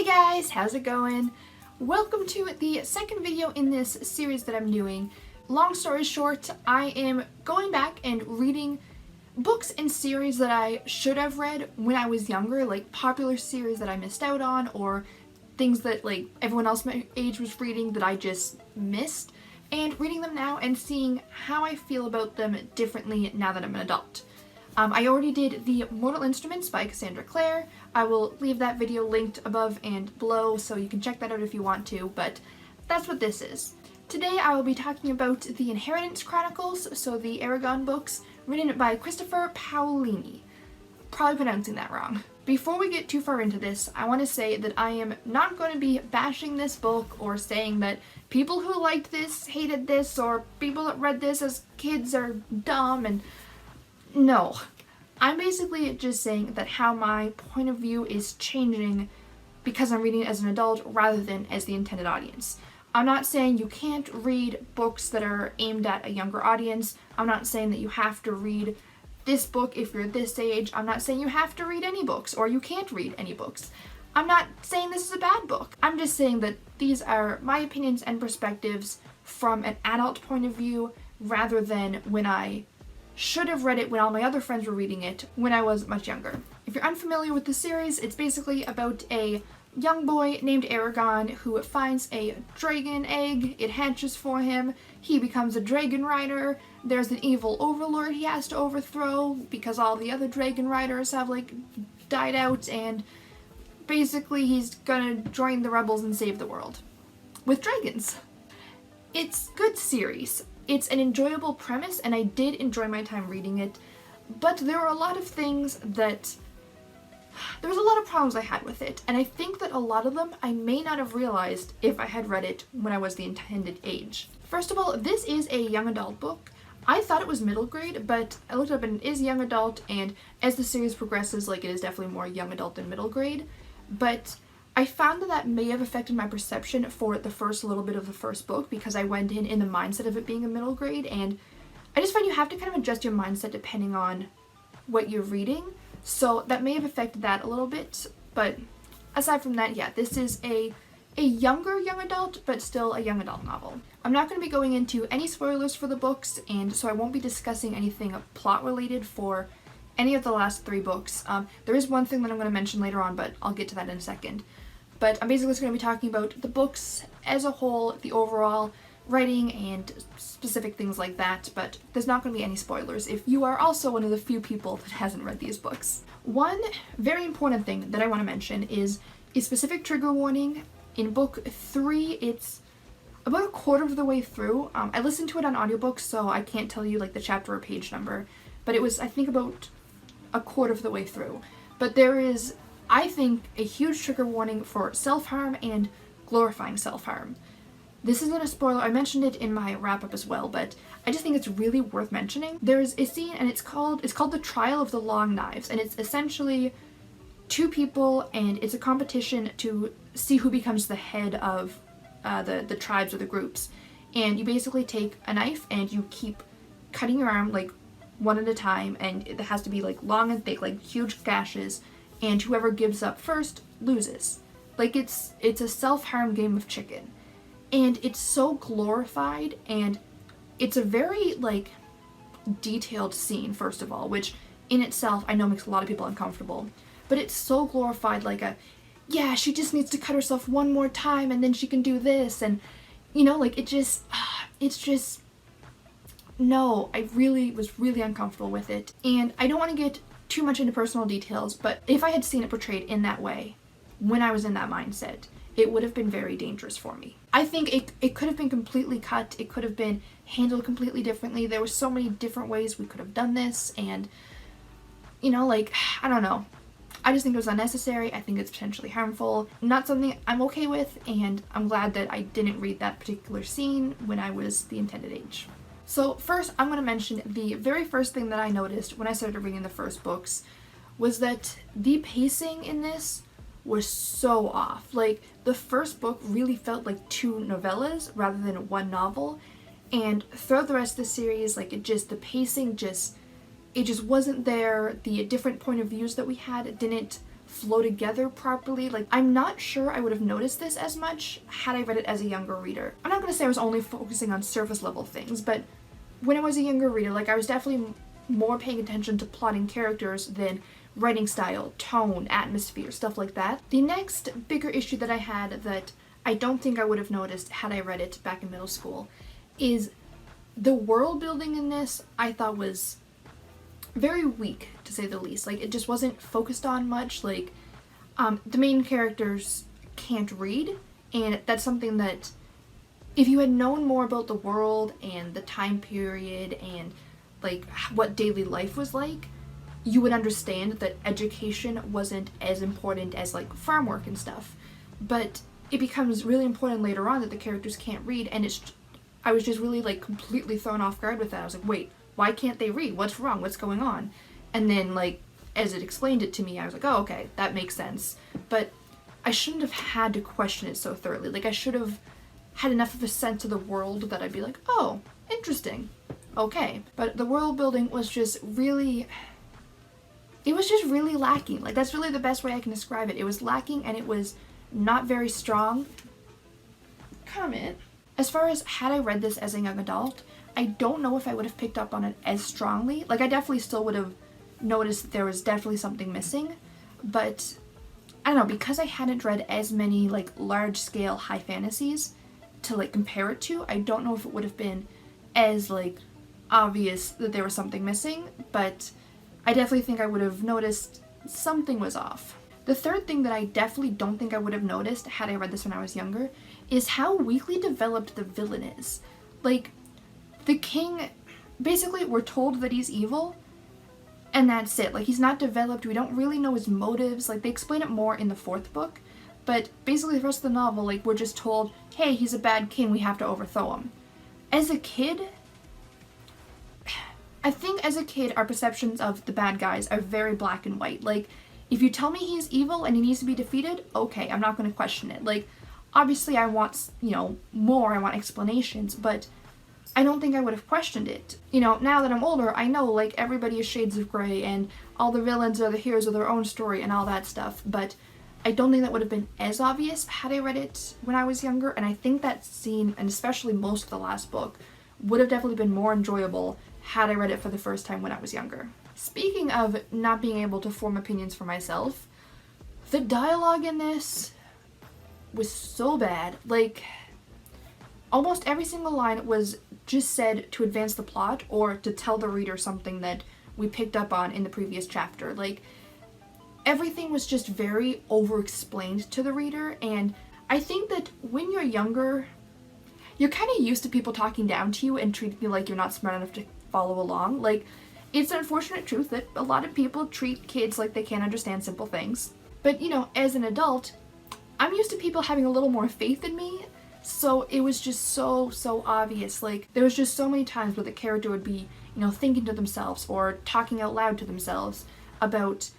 Hey guys, how's it going? Welcome to the second video in this series that I'm doing. Long story short, I am going back and reading books and series that I should have read when I was younger, like popular series that I missed out on, or things that like everyone else my age was reading that I just missed, and reading them now and seeing how I feel about them differently now that I'm an adult. I already did the Mortal Instruments by Cassandra Clare. I will leave that video linked above and below so you can check that out if you want to, but that's what this is. Today I will be talking about the Inheritance Chronicles, so the Eragon books, written by Christopher Paolini. Probably pronouncing that wrong. Before we get too far into this, I want to say that I am not going to be bashing this book or saying that people who liked this hated this, or people that read this as kids are dumb, and no. I'm basically just saying that how my point of view is changing because I'm reading it as an adult rather than as the intended audience. I'm not saying you can't read books that are aimed at a younger audience. I'm not saying that you have to read this book if you're this age. I'm not saying you have to read any books or you can't read any books. I'm not saying this is a bad book. I'm just saying that these are my opinions and perspectives from an adult point of view rather than when I should have read it when all my other friends were reading it when I was much younger. If you're unfamiliar with the series, it's basically about a young boy named Eragon who finds a dragon egg. It hatches for him. He becomes a dragon rider. There's an evil overlord he has to overthrow because all the other dragon riders have died out, and basically he's gonna join the rebels and save the world with dragons. It's a good series. It's an enjoyable premise, and I did enjoy my time reading it, but there were a lot of things that... there was a lot of problems I had with it, and I think that a lot of them I may not have realized if I had read it when I was the intended age. First of all, this is a young adult book. I thought it was middle grade, but I looked up and it is young adult, and as the series progresses, it is definitely more young adult than middle grade, but I found that may have affected my perception for the first little bit of the first book because I went in the mindset of it being a middle grade, and I just find you have to kind of adjust your mindset depending on what you're reading, so that may have affected that a little bit, but aside from that, yeah, this is a younger young adult, but still a young adult novel. I'm not going to be going into any spoilers for the books, and so I won't be discussing anything plot related for any of the last three books. There is one thing that I'm going to mention later on, but I'll get to that in a second. But I'm basically just going to be talking about the books as a whole, the overall writing and specific things like that, but there's not going to be any spoilers if you are also one of the few people that hasn't read these books. One very important thing that I want to mention is a specific trigger warning. In book 3, it's about a quarter of the way through. I listened to it on audiobooks, so I can't tell you the chapter or page number, but it was, I think, about a quarter of the way through. But there is, I think, a huge trigger warning for self-harm and glorifying self-harm. This isn't a spoiler, I mentioned it in my wrap-up as well, but I just think it's really worth mentioning. There's a scene, and it's called The Trial of the Long Knives, and it's essentially two people, and it's a competition to see who becomes the head of the tribes or the groups. And you basically take a knife and you keep cutting your arm one at a time, and it has to be long and thick, huge gashes, and whoever gives up first loses. It's a self-harm game of chicken. And it's so glorified, and it's a very detailed scene, first of all, which in itself I know makes a lot of people uncomfortable. But it's so glorified, yeah, she just needs to cut herself one more time and then she can do this, and it's just no, I was really uncomfortable with it. And I don't want to get too much into personal details, but if I had seen it portrayed in that way when I was in that mindset, it would have been very dangerous for me. I think it could have been completely cut, it could have been handled completely differently. There were so many different ways we could have done this, and I don't know. I just think it was unnecessary. I think it's potentially harmful. Not something I'm okay with, and I'm glad that I didn't read that particular scene when I was the intended age. So first, I'm going to mention the very first thing that I noticed when I started reading the first books was that the pacing in this was so off. The first book really felt like two novellas rather than one novel, and throughout the rest of the series, the pacing it just wasn't there. The different point of views that we had didn't flow together properly. Like, I'm not sure I would have noticed this as much had I read it as a younger reader. I'm not gonna say I was only focusing on surface level things, but when I was a younger reader, like, I was definitely more paying attention to plotting characters than writing style, tone, atmosphere, stuff like that. The next bigger issue that I had that I don't think I would have noticed had I read it back in middle school is the world building in this I thought was very weak, to say the least. Like, it just wasn't focused on much. Like, the main characters can't read, and that's something that if you had known more about the world and the time period and like what daily life was like, you would understand that education wasn't as important as like farm work and stuff. But it becomes really important later on that the characters can't read, and I was just really like completely thrown off guard with that. I was like, wait, why can't they read? What's wrong? What's going on? And then, like, as it explained it to me, I was like, oh, okay, that makes sense. But I shouldn't have had to question it so thoroughly. Like, I should have had enough of a sense of the world that I'd be like, oh, interesting. Okay. But the world building was just really, it was just really lacking. Like, that's really the best way I can describe it. It was lacking, and it was not very strong. Comment. As far as had I read this as a young adult, I don't know if I would have picked up on it as strongly. Like, I definitely still would have noticed that there was definitely something missing, but I don't know, because I hadn't read as many like large-scale high fantasies to like compare it to, I don't know if it would have been as like obvious that there was something missing, but I definitely think I would have noticed something was off. The third thing that I definitely don't think I would have noticed had I read this when I was younger is how weakly developed the villain is. Like, the king, basically we're told that he's evil, and that's it. Like, he's not developed, we don't really know his motives. Like, they explain it more in the fourth book, but basically the rest of the novel, like, we're just told, hey, he's a bad king, we have to overthrow him. As a kid, I think as a kid, our perceptions of the bad guys are very black and white. Like, if you tell me he's evil and he needs to be defeated, okay, I'm not going to question it. Like, obviously I want, you know, more, I want explanations, but I don't think I would have questioned it. You know, now that I'm older, I know, like, everybody is shades of gray and all the villains are the heroes of their own story and all that stuff, but I don't think that would have been as obvious had I read it when I was younger, and I think that scene, and especially most of the last book, would have definitely been more enjoyable had I read it for the first time when I was younger. Speaking of not being able to form opinions for myself, the dialogue in this was so bad. Like, almost every single line was just said to advance the plot or to tell the reader something that we picked up on in the previous chapter. Like, everything was just very over-explained to the reader, and I think that when you're younger, you're kind of used to people talking down to you and treating you like you're not smart enough to follow along. Like, it's an unfortunate truth that a lot of people treat kids like they can't understand simple things. But, you know, as an adult, I'm used to people having a little more faith in me, so it was just so obvious. Like, there was just so many times where the character would be, you know, thinking to themselves or talking out loud to themselves about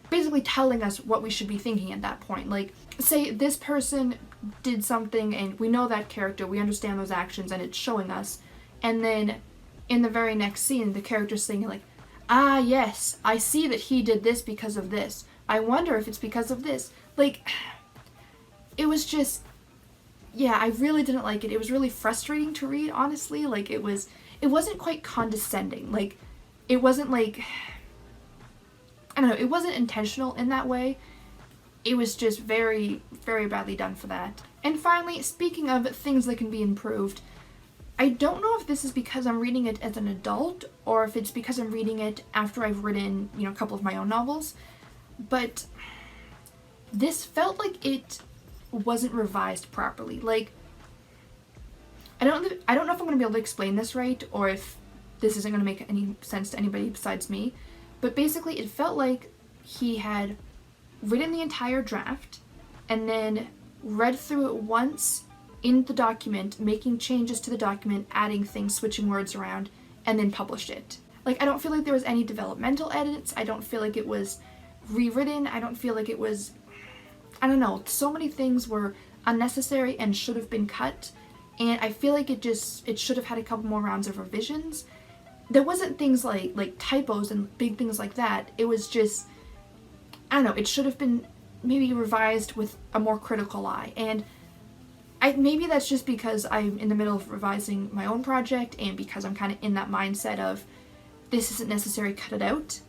basically telling us what we should be thinking at that point. Like, say this person did something and we know that character, we understand those actions and it's showing us, and then in the very next scene the character's saying like, ah yes, I see that he did this because of this. I wonder if it's because of this. Like, it was just, yeah, I really didn't like it. It was really frustrating to read, honestly. Like, it wasn't quite condescending. Like, it wasn't like, I don't know, it wasn't intentional in that way. It was just very badly done for that. And finally, speaking of things that can be improved, I don't know if this is because I'm reading it as an adult or if it's because I'm reading it after I've written, you know, a couple of my own novels, but this felt like it wasn't revised properly. Like, I don't know if I'm going to be able to explain this right, or if this isn't going to make any sense to anybody besides me, but basically it felt like he had written the entire draft and then read through it once in the document, making changes to the document, adding things, switching words around, and then published it. Like, I don't feel like there was any developmental edits. I don't feel like it was rewritten. I don't feel like it was, I don't know, so many things were unnecessary and should have been cut, and I feel like it should have had a couple more rounds of revisions. There wasn't things like typos and big things like that. It was just I don't know, it should have been maybe revised with a more critical eye. And maybe that's just because I'm in the middle of revising my own project and because I'm kind of in that mindset of this isn't necessary, cut it out.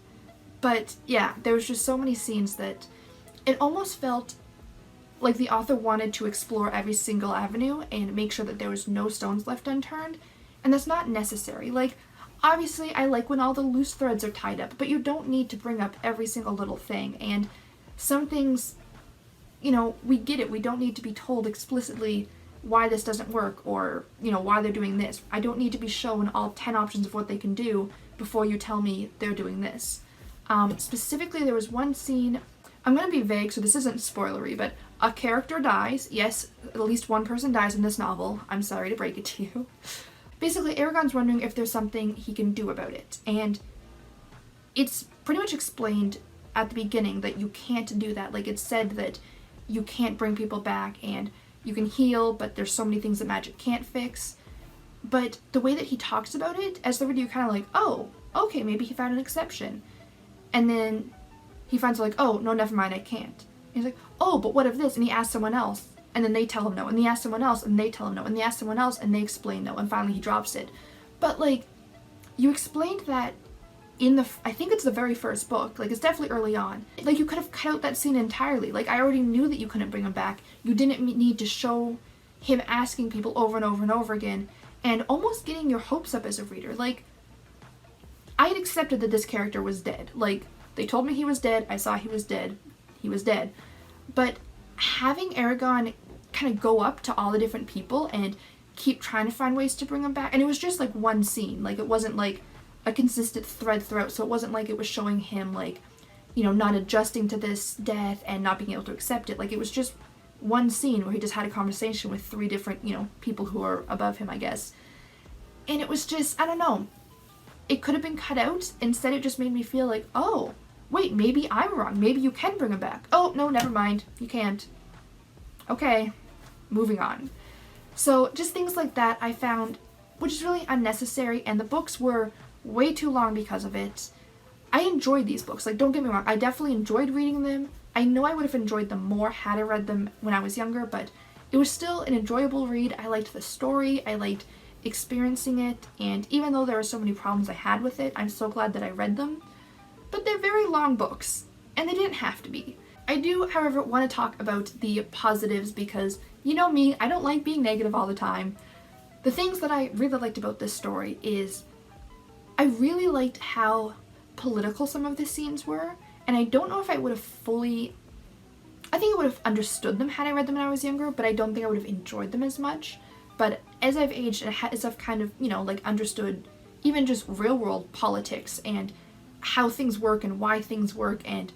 But yeah, there was just so many scenes that it almost felt like the author wanted to explore every single avenue and make sure that there was no stones left unturned, and that's not necessary. Like, obviously I like when all the loose threads are tied up, but you don't need to bring up every single little thing. And some things, you know, we get it. We don't need to be told explicitly why this doesn't work or, you know, why they're doing this. I don't need to be shown all 10 options of what they can do before you tell me they're doing this. Specifically, there was one scene, I'm going to be vague, so this isn't spoilery, but a character dies. Yes, at least one person dies in this novel. I'm sorry to break it to you. Basically, Eragon's wondering if there's something he can do about it. And it's pretty much explained at the beginning that you can't do that. Like, it's said that you can't bring people back and you can heal, but there's so many things that magic can't fix. But the way that he talks about it, as the reader, kind of like, oh, okay, maybe he found an exception. And then he finds like, oh, no, never mind, I can't. And he's like, oh, but what if this? And he asks someone else, and then they tell him no. And he asks someone else, and they tell him no. And they ask someone else, and they explain no. And finally he drops it. But, like, you explained that in I think it's the very first book. Like, it's definitely early on. Like, you could have cut out that scene entirely. Like, I already knew that you couldn't bring him back. You didn't need to show him asking people over and over and over again and almost getting your hopes up as a reader. Like, I had accepted that this character was dead. Like, they told me he was dead. I saw he was dead. He was dead. But having Eragon kind of go up to all the different people and keep trying to find ways to bring him back, and it was just like one scene. Like, it wasn't like a consistent thread throughout, so it wasn't like it was showing him, like, you know, not adjusting to this death and not being able to accept it. Like, it was just one scene where he just had a conversation with 3 different, you know, people who are above him, I guess. And it was just, I don't know. It could have been cut out. Instead, it just made me feel like, oh, wait, maybe I'm wrong. Maybe you can bring him back. Oh, no, never mind. You can't. Okay, moving on. So just things like that I found, which is really unnecessary, and the books were way too long because of it. I enjoyed these books. Like, don't get me wrong. I definitely enjoyed reading them. I know I would have enjoyed them more had I read them when I was younger, but it was still an enjoyable read. I liked the story. I liked experiencing it, and even though there were so many problems I had with it, I'm so glad that I read them. But they're very long books, and they didn't have to be. I do, however, want to talk about the positives because, you know me, I don't like being negative all the time. The things that I really liked about this story is I really liked how political some of the scenes were, and I don't know if I would have fully... I think I would have understood them had I read them when I was younger, but I don't think I would have enjoyed them as much. But as I've aged and as I've kind of, you know, like understood even just real world politics and how things work and why things work and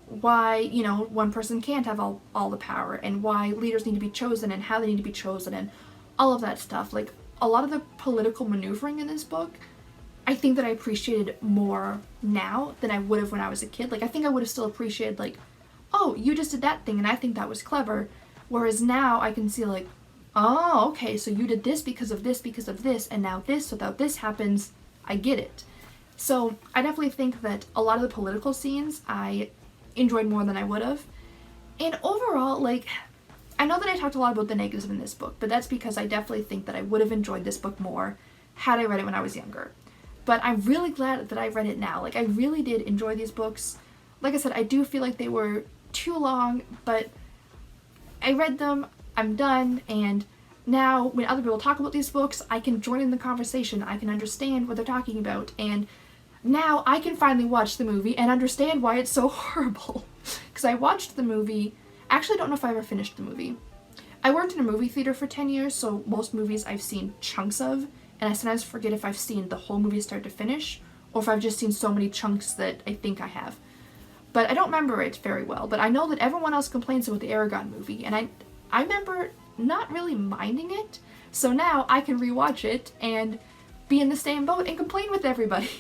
why, you know, one person can't have all the power and why leaders need to be chosen and how they need to be chosen and all of that stuff. Like, a lot of the political maneuvering in this book, I think that I appreciated more now than I would have when I was a kid. Like, I think I would have still appreciated, like, oh, you just did that thing and I think that was clever. Whereas now I can see, like, oh, okay, so you did this, and now this, so that this happens, I get it. So I definitely think that a lot of the political scenes I enjoyed more than I would have. And overall, like, I know that I talked a lot about the negatives in this book, but that's because I definitely think that I would have enjoyed this book more had I read it when I was younger. But I'm really glad that I read it now. Like, I really did enjoy these books. Like I said, I do feel like they were too long, but I read them, I'm done, and now when other people talk about these books, I can join in the conversation, I can understand what they're talking about, and now I can finally watch the movie and understand why it's so horrible. Because I watched the movie, I actually don't know if I ever finished the movie. I worked in a movie theater for 10 years, so most movies I've seen chunks of, and I sometimes forget if I've seen the whole movie start to finish, or if I've just seen so many chunks that I think I have. But I don't remember it very well, but I know that everyone else complains about the Eragon movie, and I remember not really minding it, so now I can rewatch it and be in the same boat and complain with everybody.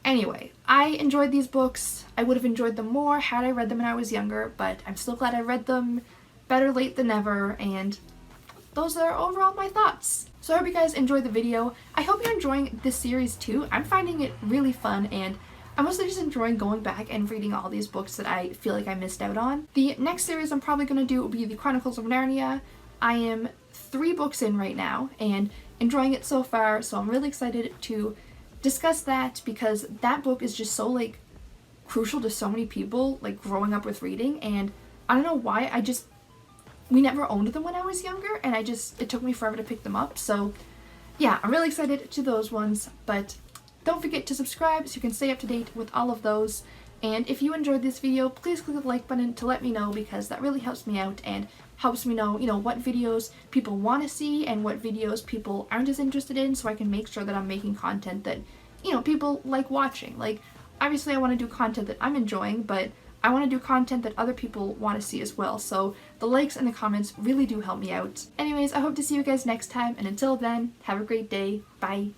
Anyway, I enjoyed these books. I would have enjoyed them more had I read them when I was younger, but I'm still glad I read them. Better late than never, and those are overall my thoughts. So I hope you guys enjoyed the video. I hope you're enjoying this series too. I'm finding it really fun, and I'm mostly just enjoying going back and reading all these books that I feel like I missed out on. The next series I'm probably going to do will be the Chronicles of Narnia. I am 3 books in right now and enjoying it so far, so I'm really excited to discuss that because that book is just so like crucial to so many people like growing up with reading, and I don't know why, we never owned them when I was younger, and it took me forever to pick them up. So yeah, I'm really excited to those ones, but don't forget to subscribe so you can stay up to date with all of those. And if you enjoyed this video, please click the like button to let me know, because that really helps me out and helps me know, what videos people want to see and what videos people aren't as interested in, so I can make sure that I'm making content that, people like watching. Like, obviously I want to do content that I'm enjoying, but I want to do content that other people want to see as well, so the likes and the comments really do help me out. Anyways, I hope to see you guys next time, and until then, have a great day. Bye!